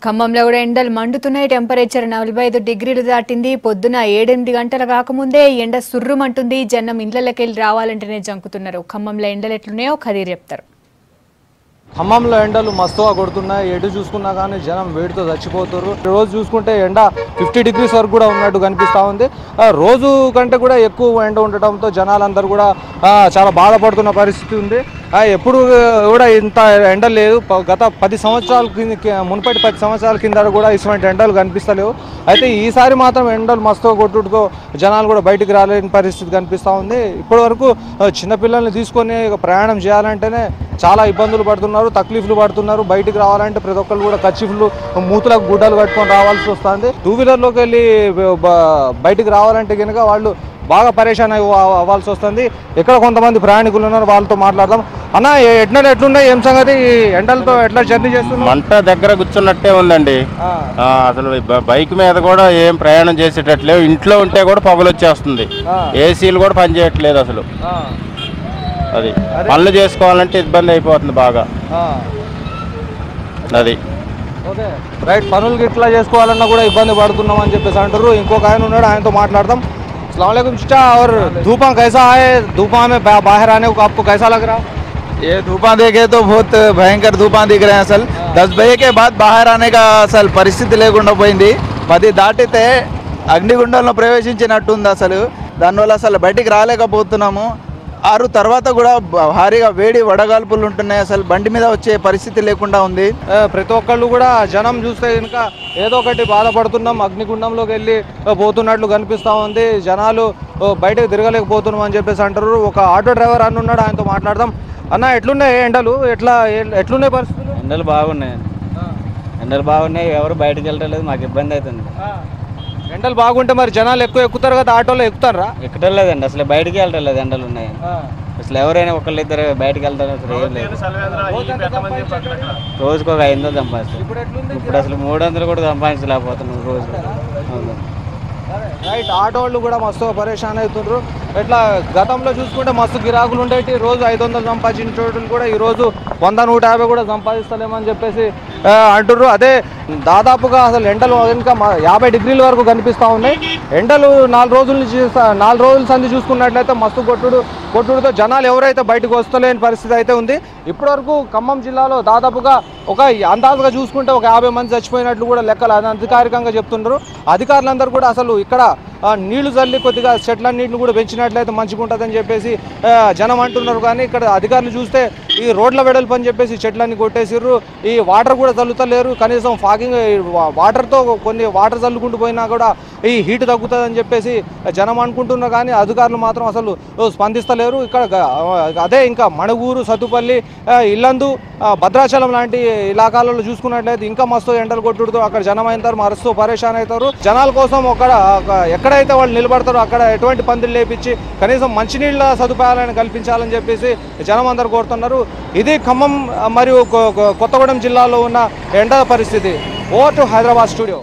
ఖమ్మంలో కూడా ఎండలు మండుతున్నాయి. టెంపరేచర్ 45 డిగ్రీలు దాటింది. పొద్దున 7-8 గంటల కాకముందే ఎండ సుర్రుమంటుంది. జనం ఇళ్లకెళ్ళి రావాలంటేనే జంకుతున్నారు. ఖమ్మంలో ఎండలు ఎట్లున్నాయో ఖదీర్ చెప్తారు. ఖమ్మంలో ఎండలు మస్తుగా కొడుతున్నాయి. ఎటు చూసుకున్నా కానీ జనం వేడితో చచ్చిపోతారు. రోజు చూసుకుంటే ఎండ 50 డిగ్రీస్ వరకు కూడా ఉన్నట్టు కనిపిస్తూ ఉంది. రోజు కంటే కూడా ఎక్కువ ఎండ ఉండటంతో జనాలందరూ కూడా చాలా బాధపడుతున్న పరిస్థితి ఉంది. ఎప్పుడు కూడా ఇంత ఎండ లేదు. గత 10 సంవత్సరాల మునుపటి 10 సంవత్సరాల కింద కూడా ఇటువంటి ఎండలు కనిపిస్తలేవు. అయితే ఈసారి మాత్రం ఎండలు మస్తుగా కొట్టుడుతో జనాలు కూడా బయటికి రాలేని పరిస్థితి కనిపిస్తూ ఉంది. ఇప్పటి వరకు చిన్నపిల్లల్ని తీసుకొని ప్రయాణం చేయాలంటేనే చాలా ఇబ్బందులు పడుతున్నారు, తక్లీఫ్లు పడుతున్నారు. బయటికి రావాలంటే ప్రతి ఒక్కరు కూడా కచ్చిఫ్లు మూతులకు గుడ్డలు కట్టుకొని రావాల్సి వస్తుంది. 2 వీలర్లోకి వెళ్ళి బయటికి రావాలంటే కనుక వాళ్ళు బాగా పరేషాన్ అవ్వాల్సి వస్తుంది. ఇక్కడ కొంతమంది ప్రయాణికులు ఉన్నారు, వాళ్ళతో మాట్లాడదాం. అన్న, ఎట్లున్నాయి, ఏం సంగతి? ఎండలతో ఎట్లా జర్నీ చేస్తున్నారు? మంట దగ్గర కూర్చున్నట్టే ఉందండి. అసలు బైక్ మీద కూడా ఏం ప్రయాణం చేసేటట్లేవు. ఇంట్లో ఉంటే కూడా పొగలు వచ్చేస్తుంది. ఏసీలు కూడా పనిచేయట్లేదు అసలు. అది పనులు చేసుకోవాలంటే ఇబ్బంది అయిపోతుంది బాగా. అది ఓకే, రైట్. పనులు ఇట్లా చేసుకోవాలన్నా కూడా ఇబ్బంది పడుతున్నాం అని చెప్పేసి అంటారు. ఇంకొక ఆయన ఉన్నాడు, ఆయనతో మాట్లాడదాం. अस्सलाम वालेकुम चाचा, और धूपा कैसा है? धूपा में बाहर आने को आपको कैसा लग रहा? ये धूपा देखे तो बहुत भयंकर धूपा दिख रहे हैं. असल 10 बजे के बाद बाहर आने का असल परिस्थिति లేకుండా పోయింది. 10 దాటితే అగ్నిగుండంలో ప్రవేశించినట్టుంది. అసలు దానివల్ల అసలు బయటికి రాలేకపోతున్నాము. 6 తర్వాత కూడా భారీగా వేడి వడగాల్పులు ఉంటున్నాయి. అసలు బండి మీద వచ్చే పరిస్థితి లేకుండా ఉంది. ప్రతి ఒక్కళ్ళు కూడా జనం చూస్తే కనుక ఏదో ఒకటి బాధపడుతున్నాం, అగ్నిగుండంలోకి వెళ్ళి పోతున్నట్లు కనిపిస్తూ ఉంది. జనాలు బయటకు తిరగలేకపోతున్నాం అని చెప్పేసి అంటారు. ఒక ఆటో డ్రైవర్ అన్న ఉన్నాడు, ఆయనతో మాట్లాడదాం. అన్న, ఎట్లున్నాయి ఎండలు? ఎట్లున్నాయి పరిస్థితులు? ఎండలు బాగున్నాయి. ఎవరు బయటకు వెళ్ళలేదు, మాకు ఇబ్బంది అవుతుంది. ఎండలు బాగుంటే మరి జనాలు ఎక్కుతారు కదా, ఆటోలో ఎక్కుతారా? ఎక్కడం లేదండి, అసలు బయటికి వెళ్ళటం లేదు. ఎండలు ఉన్నాయి అసలు. ఎవరైనా ఒకళ్ళిద్దరు బయటకు వెళ్తారు, అసలు ఏం లేదు. రోజుకు ఒక 500 సంపాదిస్తారు. ఇప్పుడు అసలు 300 కూడా సంపాదించలేకపోతున్నాం రోజు. రైట్. ఆటో వాళ్ళు కూడా మస్తు పరేషాన్ అవుతుండ్రు. ఇట్లా గతంలో చూసుకుంటే మస్తు గిరాకులు ఉండేవి. రోజు 500 సంపాదించిన చోటులు కూడా ఈరోజు 100-150 కూడా సంపాదిస్తలేమని చెప్పేసి అంటుర్రు. అదే దాదాపుగా అసలు ఎండలు ఇంకా 50 డిగ్రీల వరకు కనిపిస్తూ ఉన్నాయి. ఎండలు 4 రోజుల సంది చూసుకున్నట్లయితే మస్తు కొట్టుడుతో జనాలు ఎవరైతే బయటకు వస్తలేని పరిస్థితి అయితే ఉంది. ఇప్పటివరకు ఖమ్మం జిల్లాలో దాదాపుగా ఒక అందాజుగా చూసుకుంటే ఒక 50 మంది చచ్చిపోయినట్లు కూడా లెక్కలు అధికారికంగా చెప్తున్నారు. అధికారులందరూ కూడా అసలు ఇక్కడ నీళ్లు చల్లి కొద్దిగా చెట్లన్నింటిని కూడా పెంచినట్లయితే మంచిగా ఉంటుందని చెప్పేసి జనం అంటున్నారు. కానీ ఇక్కడ అధికారులు చూస్తే ఈ రోడ్ల వెడల్పు అని చెప్పేసి చెట్లన్నీ కొట్టేసిర్రు. ఈ వాటర్ కూడా చల్లుతలేరు. కనీసం ఫాగింగ్ వాటర్తో కొన్ని వాటర్ చల్లుకుంటూ పోయినా కూడా ఈ హీట్ తగ్గుతుందని చెప్పేసి జనం అనుకుంటున్నారు. కానీ అధికారులు మాత్రం అసలు స్పందిస్తలేరు. ఇక్కడ అదే ఇంకా మణుగూరు, సత్తుపల్లి, ఇల్లందు, భద్రాచలం లాంటి ఇలాకాలలో చూసుకున్నట్లయితే ఇంకా మస్తు ఎండలు కొట్టుడుతో అక్కడ జనం అవుతారు, మరస్తూ పరేషాన్ అవుతారు. జనాల కోసం ఎక్కడైతే వాళ్ళు నిలబడతారో అక్కడ ఎటువంటి పందిళ్ళు లేపించి కనీసం మంచినీళ్ళ సదుపాయాలను కల్పించాలని చెప్పేసి జనం అందరూ కోరుతున్నారు. ఇది ఖమ్మం మరియు కొత్తగూడెం జిల్లాలో ఉన్న ఎండ పరిస్థితి. Over to Hyderabad studio.